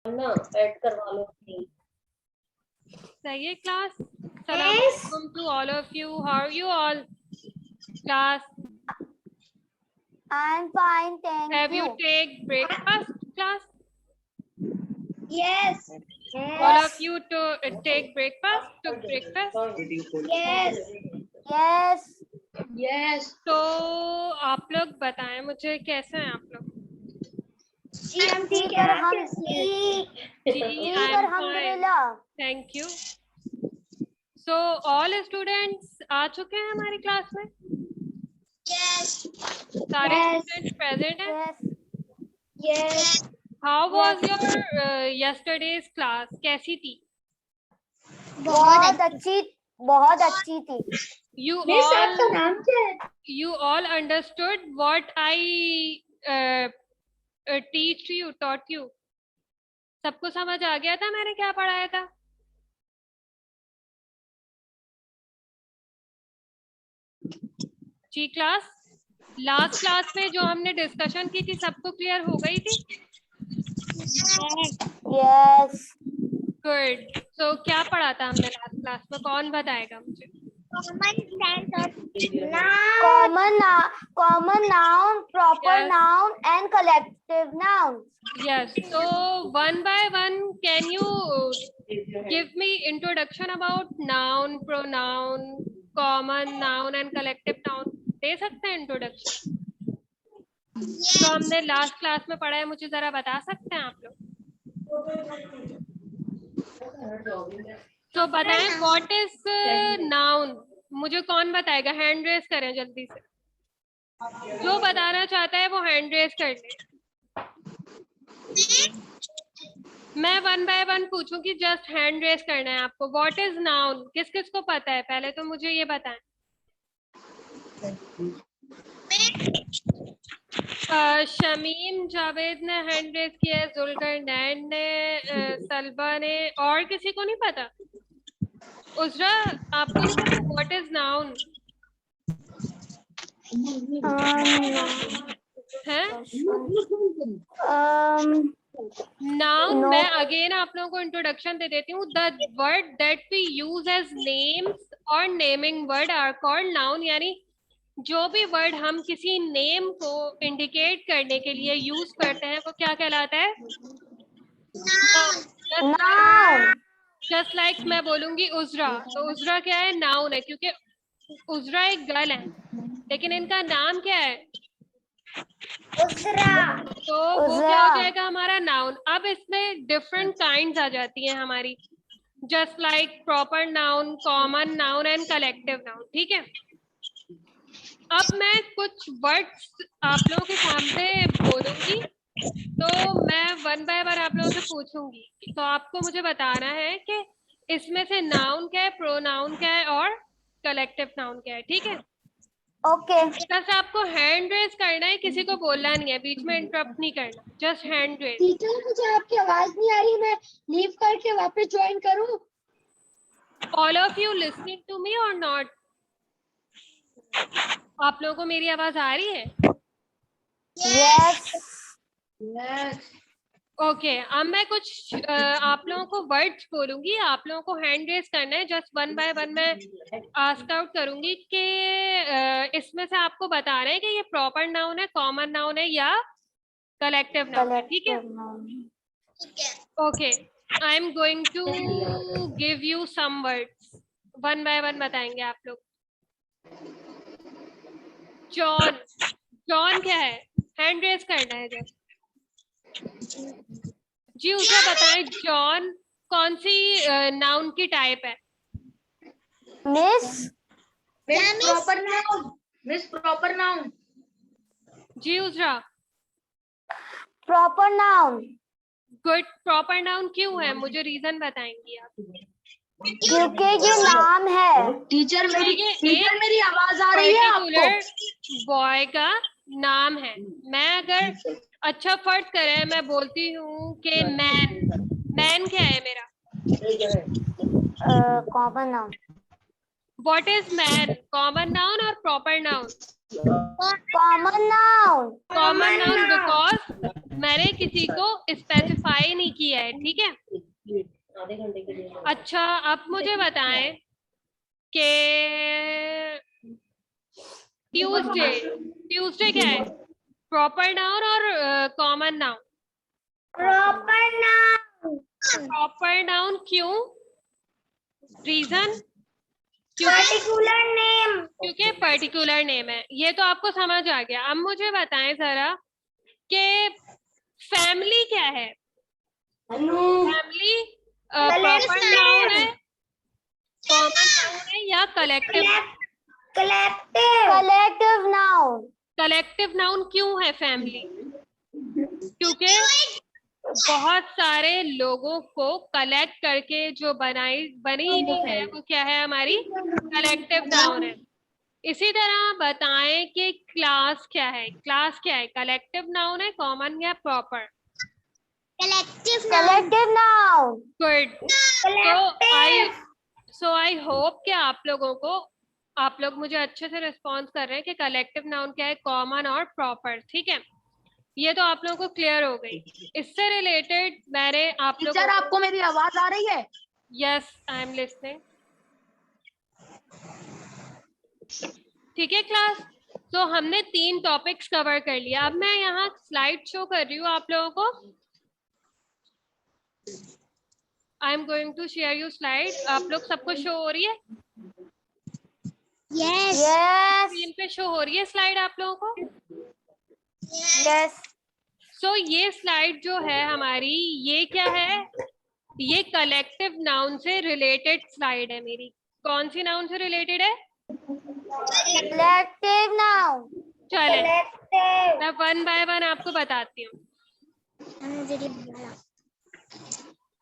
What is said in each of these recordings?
ना ऐड करवा लो प्लीज। सही है class. Assalamu alaikum to all of you. How are you all? Class, I'm fine, thank have you you. take breakfast class? Yes. All of you to take breakfast, took breakfast. Yes. Yes. Yes तो आप लोग बताएं मुझे कैसे हैं आप लोग? हम ठीक है, हम ठीक। जी, ठीक I am fine. अल्हम्दुलिल्लाह। Thank you. So all students आ चुके हैं हमारी क्लास में? Yes. सारे Yes. students present हैं? Yes. Yes. How was your yesterday's class? कैसी थी? बहुत अच्छी थी। You मिस all, आपका नाम क्या है? you all understood what I taught you? सबको समझ आ गया था मैंने क्या पढ़ाया था? जी क्लास, लास्ट क्लास में जो हमने डिस्कशन की थी सबको क्लियर हो गई थी? Yes. गुड। सो क्या पढ़ा था हमने लास्ट क्लास में, कौन बताएगा मुझे? Common noun, proper Yes. noun, and collective nouns. Yes. So one by one, can you give me introduction about noun, pronoun, common noun and collective noun? दे सकते हैं इंट्रोडक्शन? जो हमने लास्ट क्लास में पढ़ा है मुझे जरा बता सकते हैं आप लोग? तो बताएं व्हाट इज नाउन। मुझे कौन बताएगा? हैंड रेज करें जल्दी से, जो बताना चाहता है वो हैंड रेज कर ले। मैं वन बाय वन पूछूंगी, जस्ट हैंड रेज करना है आपको। व्हाट इज नाउन, किस किस को पता है? पहले तो मुझे ये बताएं। शमीम, जावेद ने हैंड रेज किया है, जुल्करनैन ने, सलबा ने, और किसी को नहीं पता? उजरा, आपको नहीं पता व्हाट इज नाउन है? नाउन, मैं अगेन आप लोगों को इंट्रोडक्शन दे देती हूँ। The word that we use as names और naming word are called noun. यानी जो भी वर्ड हम किसी नेम को इंडिकेट करने के लिए यूज करते हैं वो क्या कहलाता है? जस्ट लाइक मैं बोलूंगी उजरा, तो उजरा क्या है? नाउन है, क्योंकि उजरा एक गर्ल है, लेकिन इनका नाम क्या है? उजरा। तो वो क्या हो जाएगा हमारा? नाउन। अब इसमें डिफरेंट काइंड्स आ जाती हैं हमारी, just like proper noun, common noun and collective noun. ठीक है, अब मैं कुछ वर्ड्स आप लोगों के सामने बोलूंगी, तो मैं वन बाय वन आप लोगों से पूछूंगी, तो आपको मुझे बताना है कि इसमें से नाउन क्या है, प्रोनाउन क्या है और कलेक्टिव नाउन क्या है। ठीक है, ओके। बस आपको हैंड रेज करना है, किसी को बोलना नहीं है, बीच में इंटरप्ट नहीं करना, जस्ट हैंड रेज। टीचर मुझे आपकी आवाज नहीं आ रही, मैं लीव करके वापस ज्वाइन करूं? All of you listening to me और नॉट? आप लोगों को मेरी आवाज आ रही है? यस। ओके, अब मैं कुछ आप लोगों को वर्ड्स बोलूंगी, आप लोगों को हैंड रेज करना है, जस्ट वन बाय वन मैं आस्क आउट करूंगी कि इसमें से आपको बता रहे हैं कि ये प्रॉपर नाउन है, कॉमन नाउन है या कलेक्टिव नाउन है। ठीक है, okay, I am going to give you some words, one by one बताएंगे आप लोग। जॉन, जॉन क्या है? हैंड रेज करना है जस्ट। जी उसे बताएं, जॉन कौन सी नाउन की टाइप है? Miss proper noun. Miss proper noun. जी Uzra? Proper noun. Good, proper noun क्यों है, मुझे रीजन बताएंगी आप? क्योंकि ये नाम है। टीचर मेरी आवाज आ रही है आपको? बॉय का नाम है। मैं अगर अच्छा फर्ज करे, मैं बोलती हूँ कि मैन, मैन क्या है मेरा? Common noun. What is man, common noun और proper noun? Common noun. Common noun because मैंने किसी को स्पेसिफाई नहीं किया है, ठीक है। अच्छा, अब मुझे बताएं कि ट्यूसडे, ट्यूसडे क्या है? प्रॉपर नाउन और common noun? Proper noun. Proper noun क्यों? रीजन? Particular name. क्योंकि पर्टिकुलर नेम है। ये तो आपको समझ आ गया। अब मुझे बताएं जरा कि फैमिली क्या है? फैमिली प्रॉपर नाउन है, कॉमन नाउन है या collective? Collective noun. Collective noun क्यों है फैमिली? क्योंकि बहुत सारे लोगों को कलेक्ट करके जो बनी हुई है वो क्या है? हमारी कलेक्टिव नाउन है। इसी तरह बताएं कि क्लास क्या है? क्लास क्या है? कलेक्टिव नाउन है, कॉमन या proper? Collective noun. Good. So I hope कि आप लोग मुझे अच्छे से रिस्पॉन्स कर रहे हैं कि कलेक्टिव नाउन क्या है, कॉमन और प्रॉपर, ठीक है। ये तो आप लोगों को क्लियर हो गई। इससे रिलेटेड मैंने आप लोगों टीचर आपको मेरी आवाज आ रही है? Yes, I am listening. ठीक है क्लास, तो हमने 3 टॉपिक्स कवर कर लिया। अब मैं यहाँ स्लाइड शो कर रही हूँ आप लोगों को। I am going to share you slide. आप लोग सबको शो हो रही है? यस। स्क्रीन पे शो हो रही है स्लाइड आप लोगों को? यस। सो ये स्लाइड जो है हमारी, ये क्या है? ये कलेक्टिव नाउन से रिलेटेड स्लाइड है मेरी। कौन सी नाउन से रिलेटेड है? Collective noun. चले मैं वन बाय वन आपको बताती हूँ।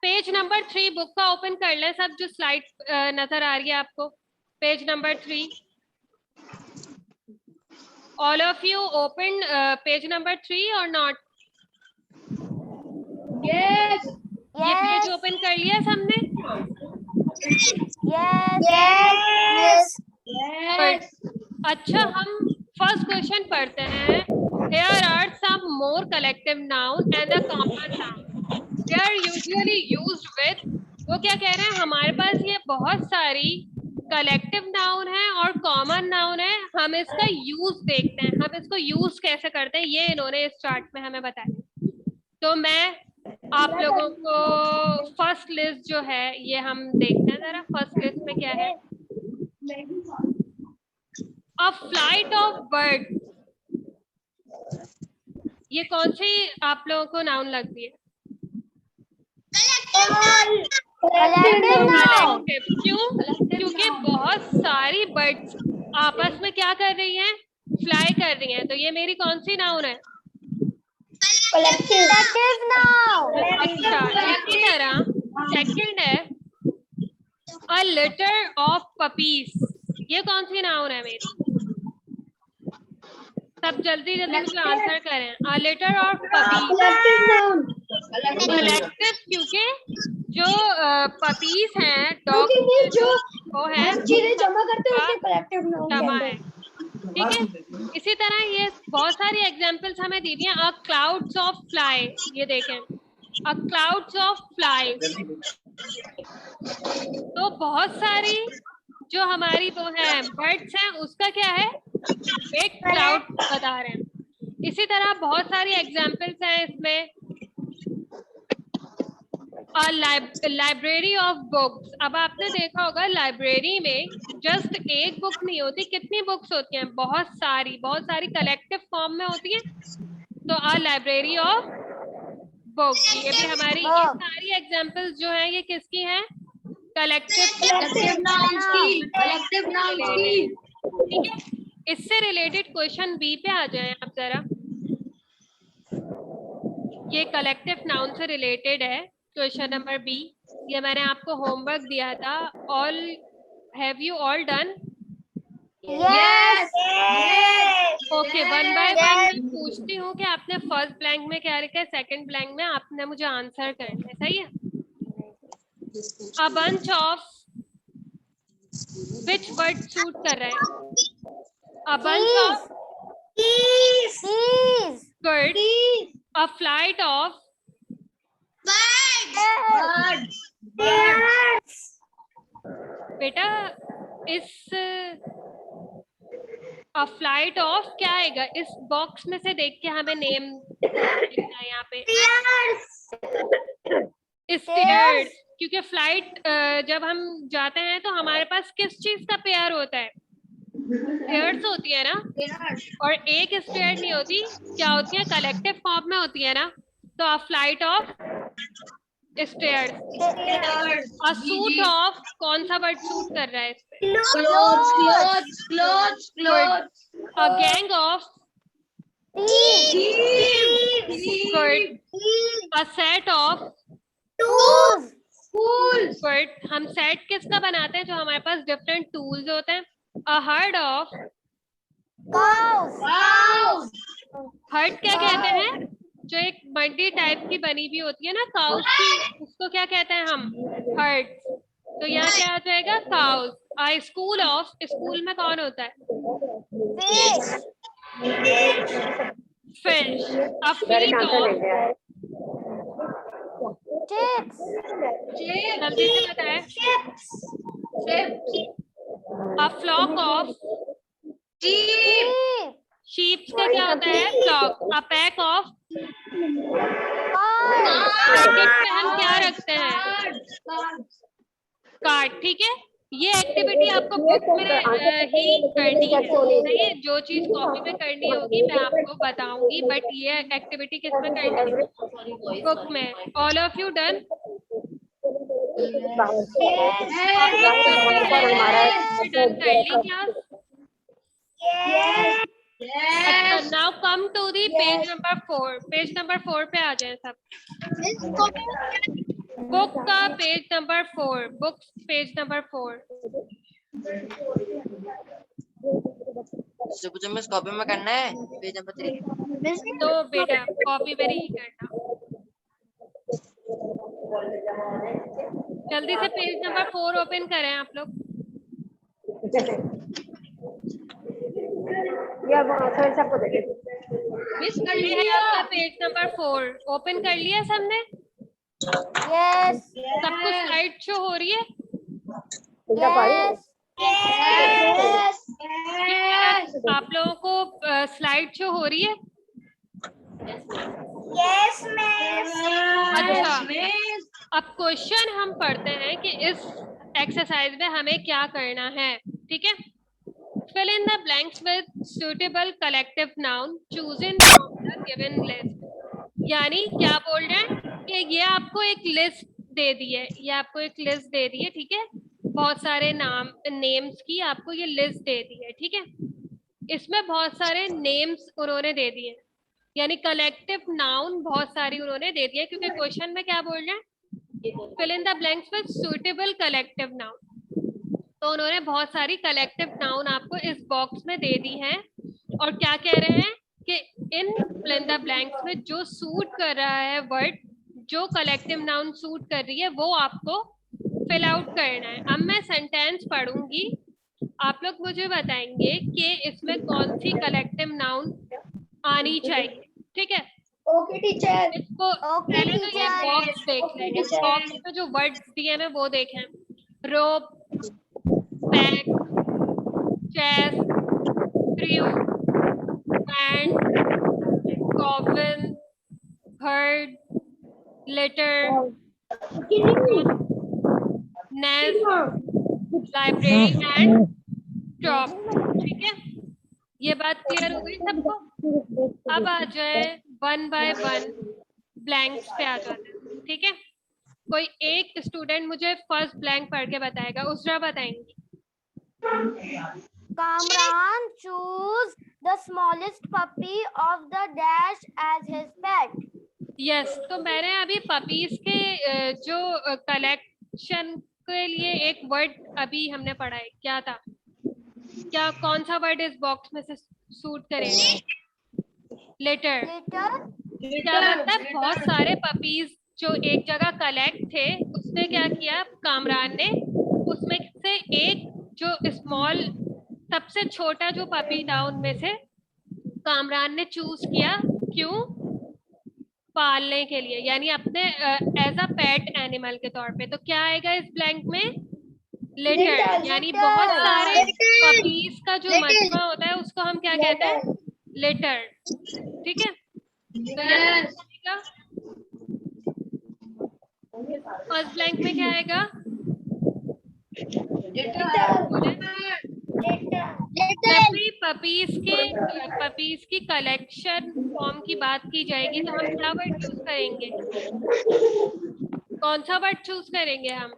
पेज नंबर 3 बुक का ओपन कर लें सब, जो स्लाइड नजर आ रही है आपको। Page number 3, all of you open page number 3 और नॉट? यस। ये पेज ओपन कर लिया सबने? यस। Good. अच्छा, हम फर्स्ट क्वेश्चन पढ़ते हैं। Here are some more collective noun and a common noun. They are usually used with. वो क्या कह रहे हैं? हमारे पास ये बहुत सारी कलेक्टिव नाउन है और कॉमन नाउन है। हम इसका यूज देखते हैं, हम इसको यूज कैसे करते हैं, ये इन्होंने इस चार्ट में हमें बताया। तो मैं आप लोगों को फर्स्ट लिस्ट जो है ये हम देखते हैं जरा। फर्स्ट लिस्ट में क्या है? A flight of birds. ये कौन सी आप लोगों को नाउन लगती है? कलेक्टिव। क्यों? क्योंकि बहुत सारी बर्ड्स आपस में क्या कर रही हैं? फ्लाई कर रही हैं। तो ये मेरी कौन सी नाउन है? Collective noun. अच्छा, इसी तरह सेकंड है a litter of puppies. ये कौन सी नाउन है मेरी? सब जल्दी जल्दी मुझे आंसर करें। A litter of puppies. Collective, क्योंकि जो पपीज हैं, डॉग जो वो है, चीजें जमा करते हैं उसे कलेक्टिव नाउन जमा कहते है, हैं। ठीक है। इसी तरह ये बहुत सारी एग्जांपल्स हमें दी हैं। अ क्लाउड्स ऑफ फ्लाई, ये देखें, अ क्लाउड्स ऑफ फ्लाई। तो बहुत सारी जो हमारी वो है बर्ड्स हैं, उसका क्या है? एक क्लाउड बता रहे हैं। इसी तरह बहुत सारी एग्जांपल्स हैं इसमें। Library of books. अब आपने देखा होगा लाइब्रेरी में जस्ट एक बुक नहीं होती, कितनी बुक्स होती हैं? बहुत सारी कलेक्टिव फॉर्म में होती हैं। तो अ लाइब्रेरी ऑफ बुक्स, ये भी हमारी, ये सारी एग्जांपल्स जो है ये किसकी हैं? कलेक्टिव नाउन की। ठीक है। इससे रिलेटेड क्वेश्चन बी पे आ जाएं आप जरा। ये कलेक्टिव नाउन से रिलेटेड है क्वेश्चन नंबर बी। ये मैंने आपको होमवर्क दिया था। All have you all done? Yes. Okay, one by one मैं पूछती हूँ कि आपने फर्स्ट ब्लैंक में क्या लिखा है, सेकंड ब्लैंक में आपने मुझे आंसर करना है, सही है? A bunch of which word suit कर रहा है? A bunch of good. A flight of बेटा इस a flight of क्या आएगा इस बॉक्स में से? देख के हमें नेम लिखना है यहाँ पे। स्टेयर्स, क्योंकि फ्लाइट जब हम जाते हैं तो हमारे पास किस चीज का पेयर होता है? स्टेयर्स होती है ना, और एक स्टेयर नहीं होती, क्या होती है? कलेक्टिव फॉर्म में होती है ना। तो a flight of stairs. A suit of, कौन सा वर्ड सूट कर रहा है इस पे? A gang of, good. A set of, good. हम सेट किसका बनाते हैं? जो हमारे पास डिफरेंट टूल्स होते हैं। अ हर्ड ऑफ, हर्ड क्या कहते हैं? जो एक मंडी टाइप की बनी हुई होती है ना काउस की, उसको क्या कहते हैं हम? हर्ड। तो यहाँ क्या आ जाएगा? Cows. A school of, school में कौन होता है? फिश। अ फीट ऑफ, जल्दी से बताएं। अ फ्लॉक ऑफ, शीप का क्या होता है? Flock. A pack of, packet में हम क्या रखते हैं? कार्ड। ठीक है, ये एक्टिविटी आपको बुक में ही करनी है, सही है? जो चीज कॉपी में करनी होगी मैं आपको बताऊंगी, बट ये एक्टिविटी किस में करनी है? बुक में। All of you done? Done कर ली क्लास? अच्छा, now come to the page number 4। Page number 4 पे आ जाए सब। बुक का page number 4, book page number 4। Miss copy में करना है पेज नंबर 3। तो बेटा कॉपी में नहीं करना, जल्दी से पेज नंबर 4 ओपन करें आप लोग। ये है आपका पेज नंबर 4, ओपन कर लिया सबने? सबको स्लाइड शो हो रही है? आप लोगों को स्लाइड शो हो रही है? अच्छा, अब क्वेश्चन हम पढ़ते हैं कि इस एक्सरसाइज में हमें क्या करना है। ठीक है, fill in the blanks with suitable collective noun chosen from the given list। यानी क्या बोल रहे हैं कि ये आपको एक लिस्ट दे दी है, ये आपको एक लिस्ट दे दी है। ठीक है, बहुत सारे नाम नेम्स की आपको ये लिस्ट दे दी है। ठीक है, इसमें बहुत सारे नेम्स उन्होंने दे दिए, यानी कलेक्टिव नाउन बहुत सारी उन्होंने दे दिया, क्योंकि क्वेश्चन में क्या बोल रहे हैं? fill in the blanks with suitable collective noun। तो उन्होंने बहुत सारी कलेक्टिव नाउन आपको इस बॉक्स में दे दी है, और क्या कह रहे हैं कि इन fill in the blanks में जो सूट कर रहा है वर्ड, जो कलेक्टिव नाउन सूट कर रही है, वो आपको फिल आउट करना है। अब मैं सेंटेंस पढ़ूंगी, आप लोग मुझे बताएंगे कि इसमें कौन सी कलेक्टिव नाउन आनी चाहिए। ठीक है, ओके टीचर। इसको पहले तो ये बॉक्स देख लें, इस बॉक्स में जो वर्ड्स दिए हैं वो देखें। Rope, pack, chest, crew, band, coffin, herd, litter, nest, library and stop. ठीक है, ये बात क्लियर हो गई सबको? अब आ जाए 1 बाय 1 ब्लैंक्स पे आ जाते हैं। ठीक है, कोई एक स्टूडेंट मुझे फर्स्ट ब्लैंक पढ़ के बताएगा। उसरा बताएंगी। Kamran choose the smallest puppy of the dash as his pet। Yes, तो मैंने अभी पपीज के जो कलेक्शन के लिए एक वर्ड अभी हमने पढ़ा है, क्या था? क्या कौन सा वर्ड इस बॉक्स में से सूट करेगा? लेटर। क्या मतलब? बहुत सारे पपीज जो एक जगह कलेक्ट थे, उसने क्या किया कामरान ने, उसमें से एक जो स्मॉल सबसे छोटा जो पपी था उनमें से कामरान ने चूज किया। क्यों? पालने के लिए, यानी अपने एज अ पेट एनिमल के तौर पे। तो क्या आएगा इस ब्लैंक में? लिटर, यानी बहुत सारे पपीज का जो मजमा होता है उसको हम क्या कहते हैं? लिटर। ठीक है, तो यहाँ फर्स्ट ब्लैंक में क्या आएगा? जब भी पपीज की कलेक्शन फॉर्म की बात की जाएगी तो हम क्या वर्ड चूज करेंगे? कौन सा वर्ड चूज करेंगे हम?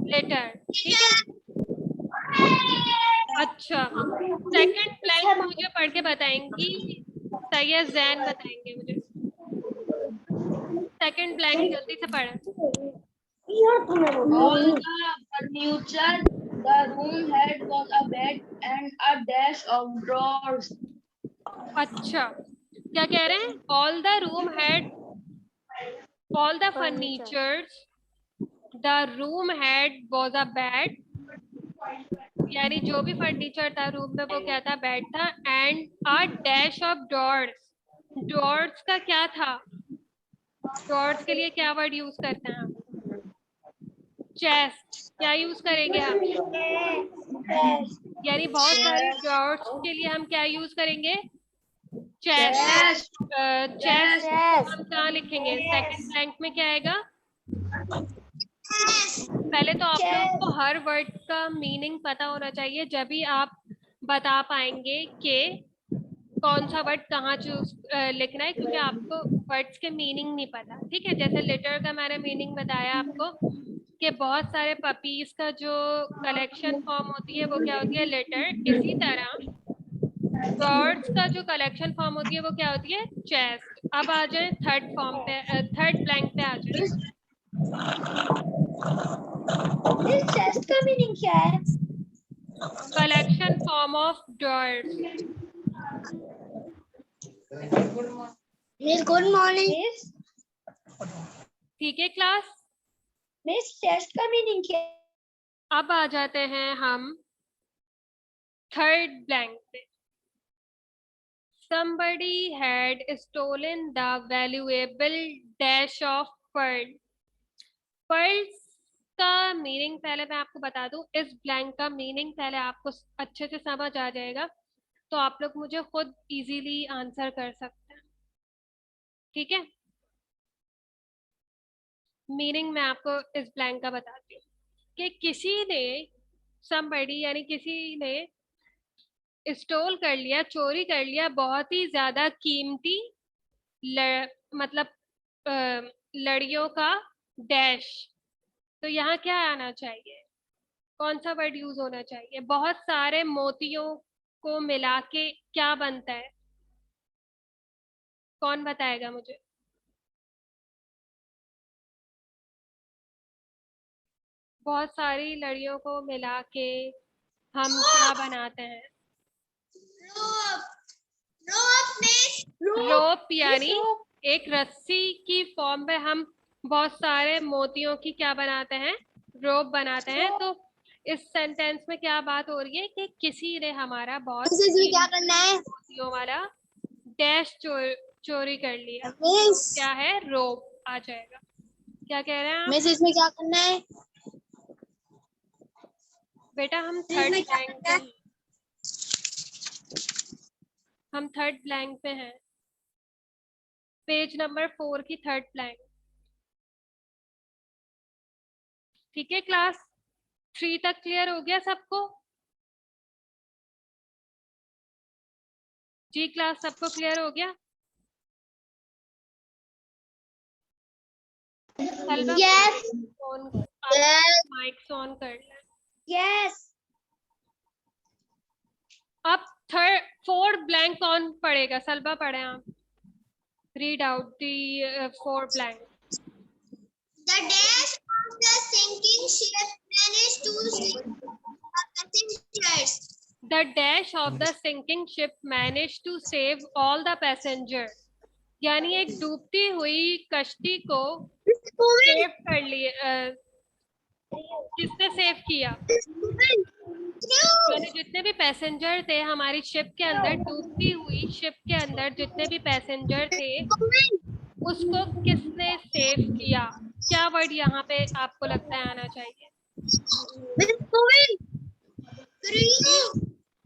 लेटर। ठीक है, अच्छा सेकंड ब्लैंक मुझे पढ़ के बताएंगी सैयद जैन, बताएंगे मुझे सेकंड ब्लैंक, जल्दी से पढ़ें। All the furniture, the room had was a bed and a dash of drawers. अच्छा, क्या कह रहे हैं? All the room had, all the furnitures, the room had was a bed, यानी जो भी फर्नीचर था रूम में वो क्या था? बेड था। And a dash of doors, doors का क्या था? डोर्स के लिए क्या वर्ड यूज करते हैं हम? चेस्ट। क्या यूज करेंगे हम? यानी बहुत सारे डोर्स के लिए हम क्या यूज करेंगे? चेस्ट। चेस्ट हम कहाँ लिखेंगे? सेकंड ब्लैंक में क्या आएगा? पहले तो आप लोगों को हर वर्ड का मीनिंग पता होना चाहिए, जब भी आप बता पाएंगे कि कौन सा वर्ड कहाँ चूज लिखना है, क्योंकि आपको वर्ड्स के मीनिंग नहीं पता। ठीक है, जैसे लेटर का मैंने मीनिंग बताया आपको कि बहुत सारे पपीज का जो कलेक्शन फॉर्म होती है वो क्या होती है? लेटर। इसी तरह बर्ड्स का जो कलेक्शन फॉर्म होती है वो क्या होती है? चेस्ट। अब आ जाए थर्ड फॉर्म पे, थर्ड ब्लैंक पे आ जाए। इस चेस्ट का मीनिंग क्या है? Collection form of doors. Miss good morning. ठीक है क्लास, मिस चेस्ट का मीनिंग क्या है? अब आ जाते हैं हम थर्ड ब्लैंक पे। Somebody had stolen the valuable dash of pearl. Pearls का मीनिंग पहले मैं आपको बता दूं, इस ब्लैंक का मीनिंग पहले आपको अच्छे से समझ आ जाएगा तो आप लोग मुझे खुद इजीली आंसर कर सकते हैं। ठीक है, मीनिंग मैं आपको इस ब्लैंक का बताती हूँ कि किसी ने, somebody यानी किसी ने स्टोल कर लिया, चोरी कर लिया बहुत ही ज्यादा कीमती मतलब लड़ियों का डैश। तो यहाँ क्या आना चाहिए? कौन सा वर्ड यूज होना चाहिए? बहुत सारे मोतियों को मिला के क्या बनता है? कौन बताएगा मुझे? बहुत सारी लड़ियों को मिला के हम क्या बनाते हैं? रोप, यानी एक रस्सी की फॉर्म में हम बहुत सारे मोतियों की क्या बनाते हैं? रोप बनाते हैं। तो इस सेंटेंस में क्या बात हो रही है कि किसी ने हमारा बहुत क्या करना है? मोतियों वाला डैश चोरी कर लिया। तो क्या है? रोप आ जाएगा। क्या कह रहे हैं आप? मिस इसमें क्या करना है? बेटा हम थर्ड ब्लैंक पे हैं, हम थर्ड ब्लैंक पे हैं, पेज नंबर 4 की थर्ड ब्लैंक। ठीक है क्लास, 3 तक क्लियर हो गया सबको? जी क्लास, सबको क्लियर हो गया? Yes. माइक ऑन कर लें। Yes. अब फोर्थ ब्लैंक कौन पढ़ेगा? सलबा पढ़े आप। Read out the fourth blank. The dash of the sinking ship managed to save passengers. The dash of the sinking ship managed to save all the passengers. यानी एक डूबती हुई कश्ती को सेव कर लिए। किसने सेव किया? यानी जितने भी पैसेंजर थे हमारी शिप के अंदर, डूबती हुई शिप के अंदर जितने भी पैसेंजर थे उसको किसने सेव किया? क्या वर्ड यहाँ पे आपको लगता है आना चाहिए?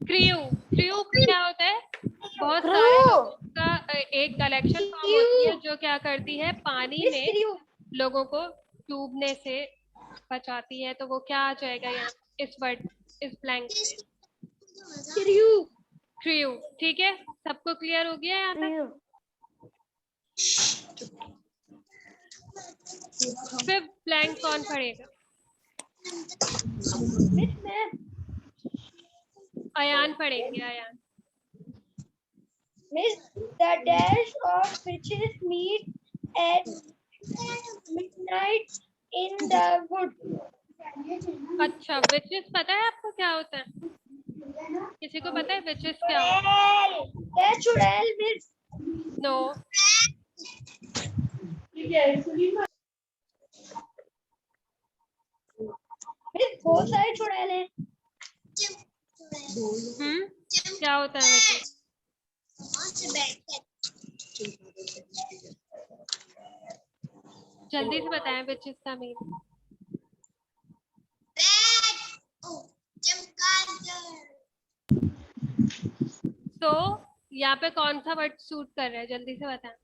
क्रू। क्रू क्या होता है? बहुत सारे लोगों का एक कलेक्शन फॉर्म होती है जो क्या करती है, पानी मिस में क्रू लोगों को डूबने से बचाती है। तो वो क्या आ जाएगा यहाँ इस वर्ड, इस ब्लैंक में? Crew crew. ठीक है, सबको क्लियर हो गया यहाँ तक? फिर ब्लैंक कौन पढ़ेगा? मिस मैम अयान पढ़ेंगे, Ayan. Miss, the dash of witches meet at midnight in the wood. अच्छा, विचेस पता है आपको क्या होता है? किसी को पता है विचेस क्या होता है? That's चुड़ैल मिस। नो। मिस बहुत सारे चुड़ैल हैं। क्या होता है विचेस? जल्दी से बताएं विचेस का मीनिंग। तो यहाँ पे कौन सा वर्ड सूट कर रहा है, जल्दी से बताएं।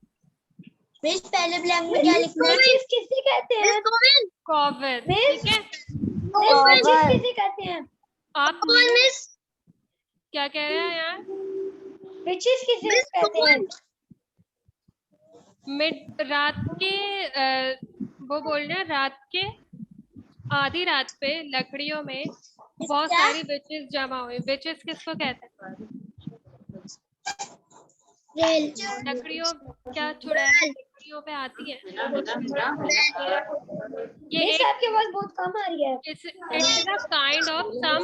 मिस पहले ब्लैंक में क्या लिखना है? मिस किसे कहते हैं? कॉविन। मिस ठीक है, मिस किसे कहते हैं? आप मिस क्या कह रहे हैं यार? विचेस किसे कहते हैं? मिड रात के वो बोल रहे हैं, रात के आधी रात पे लकड़ियों में बहुत सारी विचेस जमा हुई। विचेस किसको कहते हैं? लकड़ियों, क्या चुड़ैल लकड़ियों पे आती है? ये मिस आपकी आवाज बहुत कम आ रही है। It is a kind of some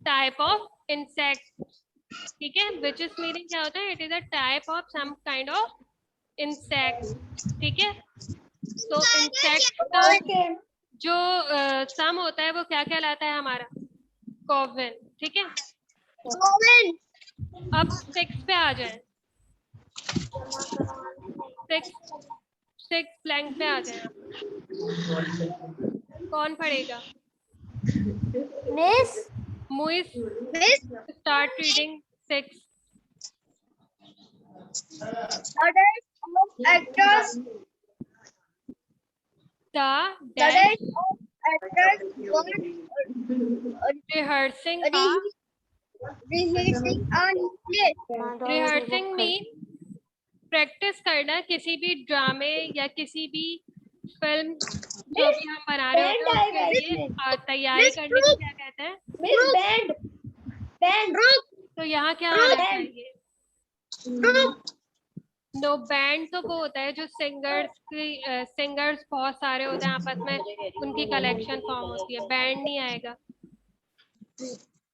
type of insect. ठीक है, विचेस मीनिंग क्या होता है? It is a type of some kind of insect. ठीक है, तो इंसेक्ट का जो सम होता है वो क्या कहलाता है हमारा? कॉविन। ठीक है, अब 6 पे आ जाए। 6 ब्लैंक पे आ जाए। कौन पढ़ेगा? Miss Muis, start reading 6। Actors The dash dash of actors were rehearsing rehearsing on play. rehearsing mean practice करना किसी भी ड्रामे या किसी भी फिल्म जो भी हम बना रहे होते हैं उसके लिए तैयारी करने को क्या कहते हैं? मिस बैंड बैंड तो यहाँ क्या आना चाहिए? नो। बैंड तो वो होता है जो सिंगर्स बहुत सारे होते हैं, आपस में उनकी कलेक्शन फॉर्म होती है। बैंड नहीं आएगा,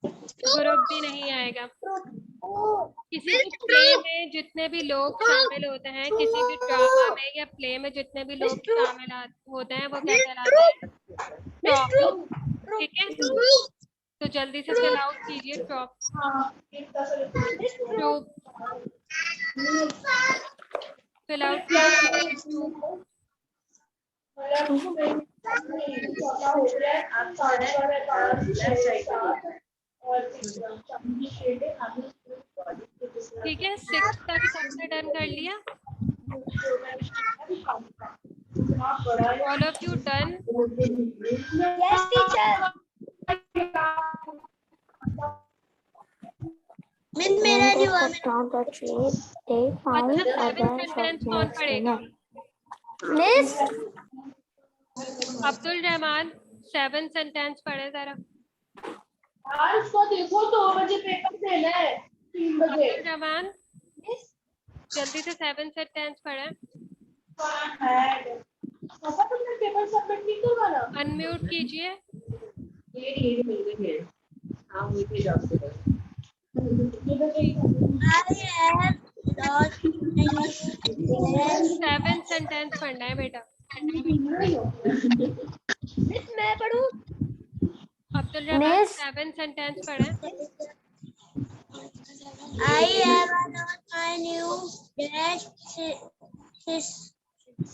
ग्रुप भी नहीं आएगा। किसी भी प्ले में जितने भी लोग शामिल होते हैं, किसी भी ड्रामा में या प्ले में जितने भी लोग शामिल होते हैं वो क्या कहलाते हैं? ट्रॉप। ठीक है, तो जल्दी से फिल आउट कीजिए ट्रॉप। फिल आउट ठीक है। 6 तक सबने डन कर लिया? All of you done? Yes teacher. मेरा अच्छा, 7 सेंटेंस कौन पढ़ेगा? मिस अब्दुल रहमान 7 सेंटेंस पढ़े जरा। यार उसको देखो, 2 बजे पेपर देना है, 3 बजे। अब्दुल रहमान जल्दी से 7 सेंटेंस पढ़े। पापा तुमने पेपर सबमिट नहीं करवाना? अनम्यूट कीजिए। सेवन सेंटेंस पढ़ना है बेटा। मिस मैं पढ़ूं? अब्दुल रहमान 7 सेंटेंस पढ़े। I have not my new dash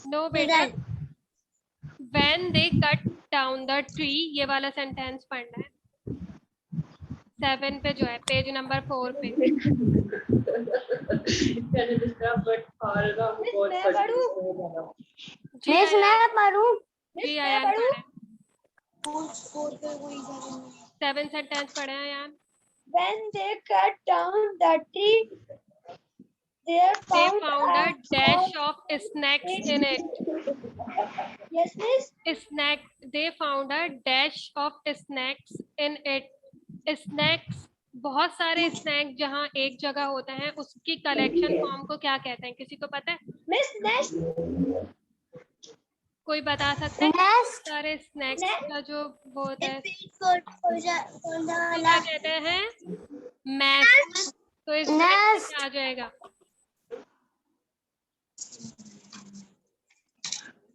no बेटा, when they cut down the tree, ये वाला सेंटेंस पढ़ना है 7 पे जो है, पेज नंबर 4 पे। जी मिस आया, मैं पढ़ूं? जी आया, 7 सेंटेंस पढ़े हैं यार। When they cut down the tree, they They found found a dash of snacks in it. Yes, miss. Snack. They found a dash of snacks in it. Snacks, बहुत सारे स्नैक जहाँ एक जगह होते हैं उसकी कलेक्शन फॉर्म को क्या कहते हैं, किसी को पता है? Miss, nest. कोई बता सकता है? Nest. सारे स्नैक्स का जो वो होता है Nest. क्या कहते हैं? मैश। तो इस Nest. क्या आ जाएगा?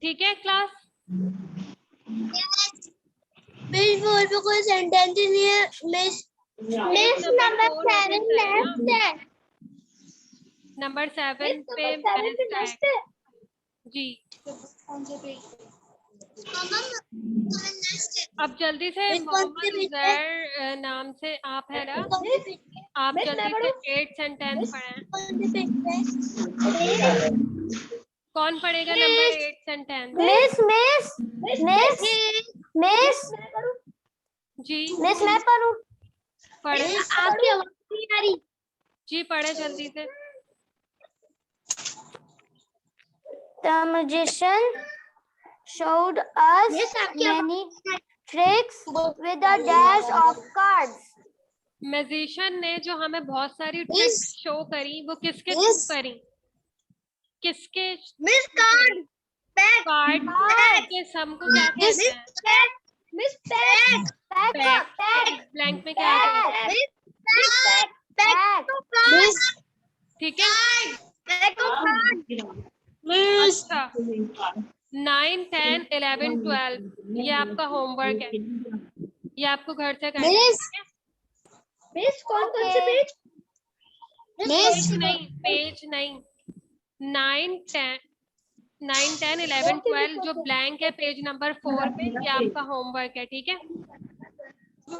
ठीक है क्लास? मिस बोल पे कोई सेंटेंस ही नहीं है मिस। मिस नंबर 7 नेस्ट है। नंबर 7 पे नेस्ट है। जी। अब जल्दी से मोहम्मद उजैर नाम से आप है ना, आप जल्दी से 8 सेंटेंस पढ़ें। कौन पढ़ेगा नंबर 8 सेंटेंस? मिस जी मिस मैं पढ़ूं? पढ़े आपकी आवाज नहीं आ रही। जी, पढ़े जल्दी से। The magician showed us many tricks with a dash of cards. Magician ने जो हमें बहुत सारी ट्रिक्स शो करी, वो किसके थ्रू करी? किसके? मिस कार्ड कार्ड के सम को क्या कहते हैं? मिस पैक ब्लैंक में क्या आता है? ठीक है। अच्छा, 9, 10, 11, 12 ये आपका होमवर्क है, ये आपको घर से करना है। मिस कौन से पेज? पेज नहीं, 9, 10, 11, 12 जो ब्लैंक है पेज नंबर 4 पे, ये आपका होमवर्क है। ठीक है,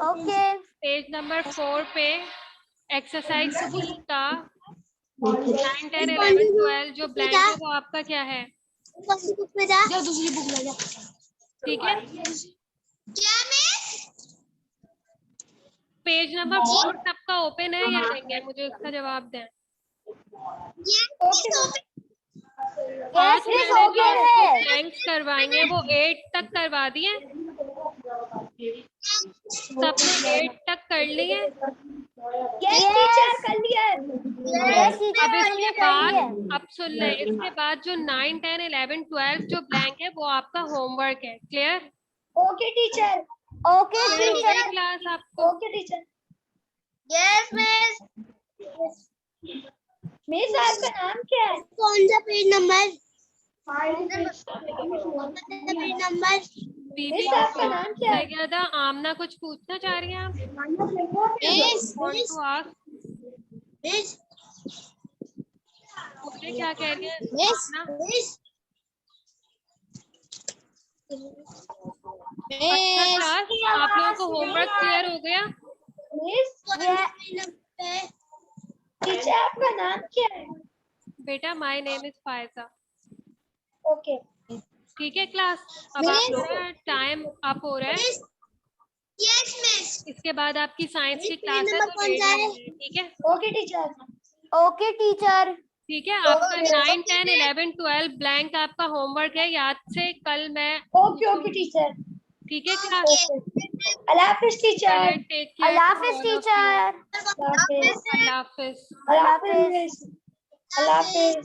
ओके। पेज नंबर 4 पे एक्सरसाइज का 9, 10, 11, 12 जो ब्लैंक है वो आपका क्या है? दूसरी बुक ले जा। ठीक है, पेज नंबर 4 सबका ओपन है या नहीं है? मुझे इसका जवाब दें। आज मैंने जो आपको ब्लैंक्स करवाएंगे वो 8 तक करवा दिए, सबने 8 तक कर लिए। यस टीचर कर लिया। अब इसके बाद, अब सुन लें, इसके बाद जो 9, 10, 11, 12 जो ब्लैंक है वो आपका होमवर्क है। Clear? Okay teacher. Okay teacher. Class आपको? Okay teacher. Yes miss. Miss आपका नाम क्या है? कौन सा पेज नंबर? Page number. दीदी आपका नाम क्या है? सैयदा आमना कुछ पूछना चाह रही हैं आप? Want to ask? बोलिए, क्या कह रही हैं आमना? अच्छा क्लास, आप लोगों को होमवर्क क्लियर हो गया? टीचर आपका नाम क्या है? बेटा my name is Faiza. Okay ठीक है क्लास, अब आप लोग का टाइम अप हो रहा है। Yes miss. इसके बाद आपकी साइंस की क्लास है, तो ready रहिए, ठीक है? Okay teacher. Okay teacher. ठीक है, आपका 9, 10, 11, 12 ब्लैंक आपका होमवर्क है, याद से कल मैं। Okay okay teacher. ठीक है क्लास, अल्लाह हाफिज टीचर। Take care. अल्लाह हाफिज टीचर। अल्लाह हाफिज। अल्लाह हाफिज। अल्लाह हाफिज।